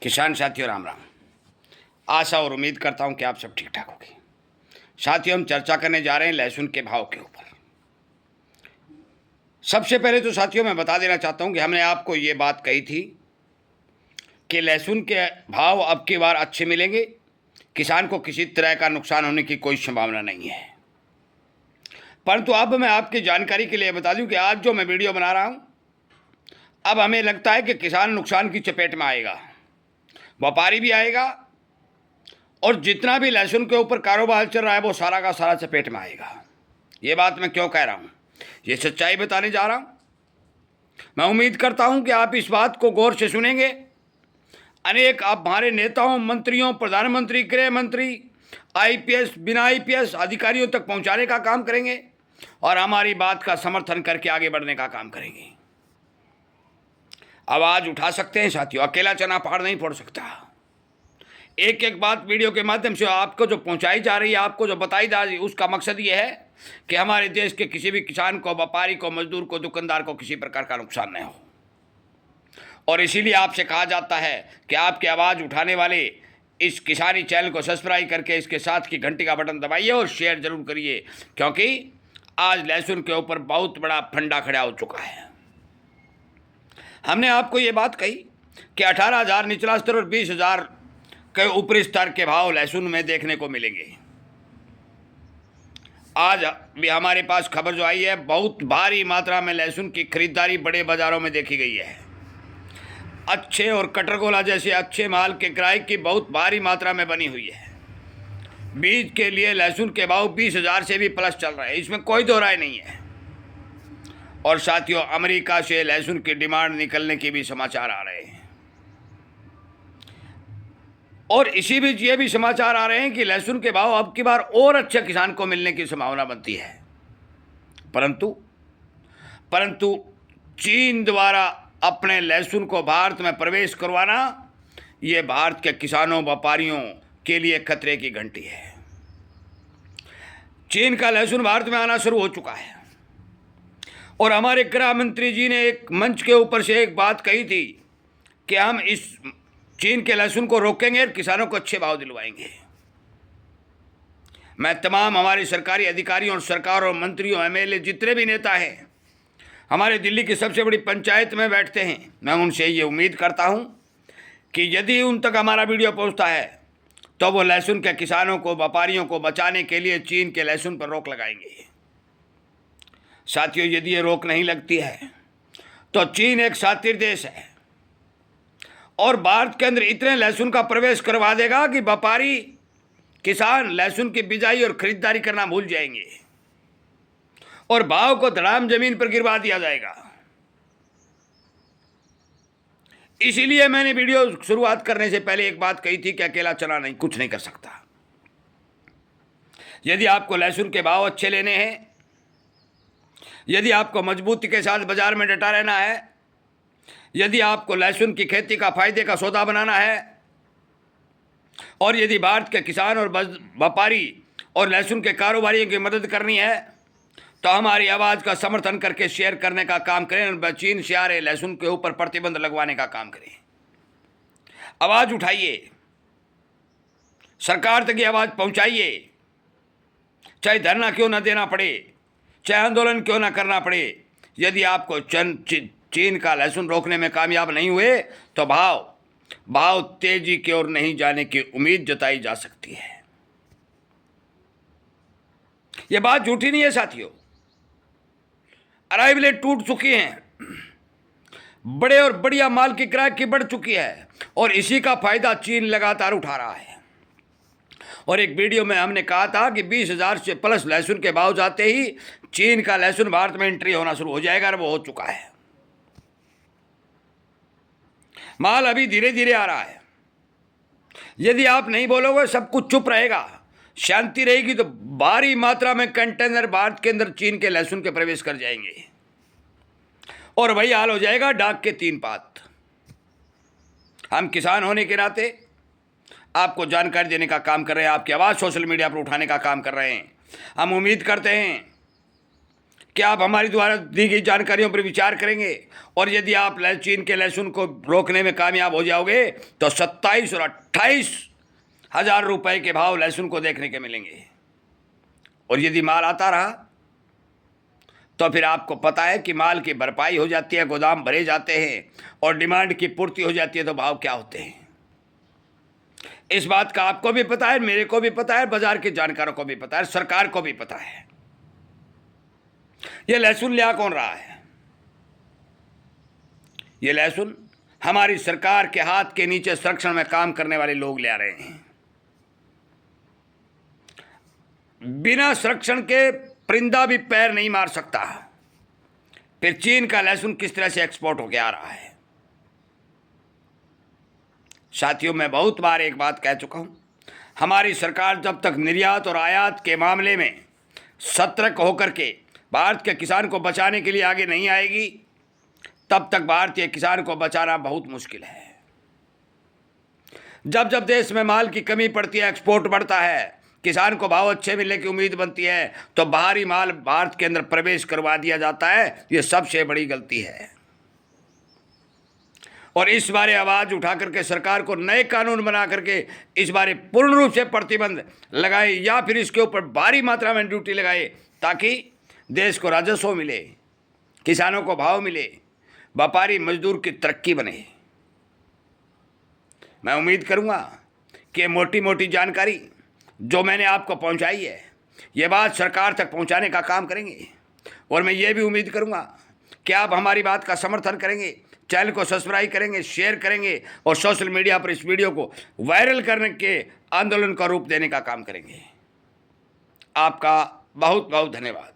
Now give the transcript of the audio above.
किसान साथियों राम राम। आशा और उम्मीद करता हूं कि आप सब ठीक ठाक होंगे। साथियों, हम चर्चा करने जा रहे हैं लहसुन के भाव के ऊपर। सबसे पहले तो साथियों मैं बता देना चाहता हूं कि हमने आपको ये बात कही थी कि लहसुन के भाव अब की बार अच्छे मिलेंगे, किसान को किसी तरह का नुकसान होने की कोई संभावना नहीं है। परंतु अब मैं आपकी जानकारी के लिए बता दूं कि आज जो मैं वीडियो बना रहा हूं, अब हमें लगता है कि किसान नुकसान की चपेट में आएगा, व्यापारी भी आएगा और जितना भी लहसुन के ऊपर कारोबार चल रहा है वो सारा का सारा चपेट में आएगा। ये बात मैं क्यों कह रहा हूँ, ये सच्चाई बताने जा रहा हूँ। मैं उम्मीद करता हूँ कि आप इस बात को गौर से सुनेंगे। अनेक आप हमारे नेताओं, मंत्रियों, प्रधानमंत्री, गृह मंत्री, आईपीएस, बिना आईपीएस अधिकारियों तक पहुँचाने का काम करेंगे और हमारी बात का समर्थन करके आगे बढ़ने का काम करेंगे। आवाज़ उठा सकते हैं साथियों, अकेला चना पहाड़ नहीं फोड़ सकता। एक एक बात वीडियो के माध्यम से आपको जो पहुंचाई जा रही है, आपको जो बताई जा रही है, उसका मकसद ये है कि हमारे देश के किसी भी किसान को, व्यापारी को, मजदूर को, दुकानदार को किसी प्रकार का नुकसान न हो। और इसीलिए आपसे कहा जाता है कि आपकी आवाज़ उठाने वाले इस किसानी चैनल को सब्सक्राइब करके इसके साथ की घंटी का बटन दबाइए और शेयर जरूर करिए, क्योंकि आज लहसुन के ऊपर बहुत बड़ा फंडा खड़ा हो चुका है। हमने आपको ये बात कही कि 18,000 निचला स्तर और 20,000 के ऊपरी स्तर के भाव लहसुन में देखने को मिलेंगे। आज भी हमारे पास खबर जो आई है, बहुत भारी मात्रा में लहसुन की खरीदारी बड़े बाजारों में देखी गई है। अच्छे और कटरगोला जैसे अच्छे माल के किराए की बहुत भारी मात्रा में बनी हुई है। बीज के लिए लहसुन के भाव 20,000 से भी प्लस चल रहे हैं, इसमें कोई दो राय नहीं है। और साथियों, अमेरिका से लहसुन की डिमांड निकलने के भी समाचार आ रहे हैं। और इसी बीच ये भी समाचार आ रहे हैं कि लहसुन के भाव अब की बार और अच्छे किसान को मिलने की संभावना बनती है। परंतु चीन द्वारा अपने लहसुन को भारत में प्रवेश करवाना, ये भारत के किसानों, व्यापारियों के लिए खतरे की घंटी है। चीन का लहसुन भारत में आना शुरू हो चुका है और हमारे गृह मंत्री जी ने एक मंच के ऊपर से एक बात कही थी कि हम इस चीन के लहसुन को रोकेंगे और किसानों को अच्छे भाव दिलवाएंगे। मैं तमाम हमारे सरकारी अधिकारियों और सरकार और मंत्रियों, एमएलए, जितने भी नेता हैं, हमारे दिल्ली की सबसे बड़ी पंचायत में बैठते हैं, मैं उनसे ये उम्मीद करता हूं कि यदि उन तक हमारा वीडियो पहुंचता है तो वो लहसुन के किसानों को, व्यापारियों को बचाने के लिए चीन के लहसुन पर रोक लगाएंगे। साथियों, यदि ये रोक नहीं लगती है तो चीन एक शातिर देश है और भारत के अंदर इतने लहसुन का प्रवेश करवा देगा कि व्यापारी, किसान लहसुन की बिजाई और खरीदारी करना भूल जाएंगे और भाव को धड़ाम जमीन पर गिरवा दिया जाएगा। इसीलिए मैंने वीडियो शुरुआत करने से पहले एक बात कही थी कि अकेला चना नहीं कुछ नहीं कर सकता। यदि आपको लहसुन के भाव अच्छे लेने हैं, यदि आपको मजबूती के साथ बाजार में डटा रहना है, यदि आपको लहसुन की खेती का फायदे का सौदा बनाना है और यदि भारत के किसान और व्यापारी और लहसुन के कारोबारियों की मदद करनी है तो हमारी आवाज़ का समर्थन करके शेयर करने का काम करें। चीन से आ रहे लहसुन के ऊपर प्रतिबंध लगवाने का काम करें। आवाज़ उठाइए, सरकार तक ये आवाज़ पहुंचाइए, चाहे धरना क्यों ना देना पड़े, चाहे आंदोलन क्यों ना करना पड़े। यदि आपको चीन का लहसुन रोकने में कामयाब नहीं हुए तो भाव तेजी की ओर नहीं जाने की उम्मीद जताई जा सकती है। यह बात झूठी नहीं है साथियों। अराइवलें टूट चुकी हैं, बड़े और बढ़िया माल की किराए की बढ़ चुकी है और इसी का फायदा चीन लगातार उठा रहा है। और एक वीडियो में हमने कहा था कि 20,000 से प्लस लहसुन के भाव जाते ही चीन का लहसुन भारत में एंट्री होना शुरू हो जाएगा और वो हो चुका है। माल अभी धीरे धीरे आ रहा है। यदि आप नहीं बोलोगे, सब कुछ चुप रहेगा, शांति रहेगी, तो भारी मात्रा में कंटेनर भारत के अंदर चीन के लहसुन के प्रवेश कर जाएंगे और वही हाल हो जाएगा डाक के 3 पात। हम किसान होने के नाते आपको जानकारी देने का काम कर रहे हैं, आपकी आवाज़ सोशल मीडिया पर उठाने का काम कर रहे हैं। हम उम्मीद करते हैं क्या आप हमारी द्वारा दी गई जानकारियों पर विचार करेंगे? और यदि आप चीन के लहसुन को रोकने में कामयाब हो जाओगे तो 27 और 28 हजार रुपए के भाव लहसुन को देखने के मिलेंगे। और यदि माल आता रहा तो फिर आपको पता है कि माल की भरपाई हो जाती है, गोदाम भरे जाते हैं और डिमांड की पूर्ति हो जाती है, तो भाव क्या होते हैं। इस बात का आपको भी पता है, मेरे को भी पता है, बाजार के जानकारों को भी पता है, सरकार को भी पता है। ये लहसुन लिया कौन रहा है? ये लहसुन हमारी सरकार के हाथ के नीचे संरक्षण में काम करने वाले लोग ले आ रहे हैं। बिना संरक्षण के परिंदा भी पैर नहीं मार सकता। फिर चीन का लहसुन किस तरह से एक्सपोर्ट होकर आ रहा है? साथियों, मैं बहुत बार एक बात कह चुका हूं, हमारी सरकार जब तक निर्यात और आयात के मामले में सतर्क होकर के भारत के किसान को बचाने के लिए आगे नहीं आएगी, तब तक भारतीय किसान को बचाना बहुत मुश्किल है। जब जब देश में माल की कमी पड़ती है, एक्सपोर्ट बढ़ता है, किसान को भाव अच्छे मिलने की उम्मीद बनती है, तो बाहरी माल भारत के अंदर प्रवेश करवा दिया जाता है। ये सबसे बड़ी गलती है। और इस बारे आवाज उठा करके सरकार को नए कानून बना करके इस बारे पूर्ण रूप से प्रतिबंध लगाए या फिर इसके ऊपर भारी मात्रा में ड्यूटी लगाए, ताकि देश को राजस्व मिले, किसानों को भाव मिले, व्यापारी मजदूर की तरक्की बने। मैं उम्मीद करूंगा कि मोटी मोटी जानकारी जो मैंने आपको पहुंचाई है, ये बात सरकार तक पहुंचाने का काम करेंगे। और मैं ये भी उम्मीद करूंगा कि आप हमारी बात का समर्थन करेंगे, चैनल को सब्सक्राइब करेंगे, शेयर करेंगे और सोशल मीडिया पर इस वीडियो को वायरल करने के आंदोलन का रूप देने का काम करेंगे। आपका बहुत बहुत धन्यवाद।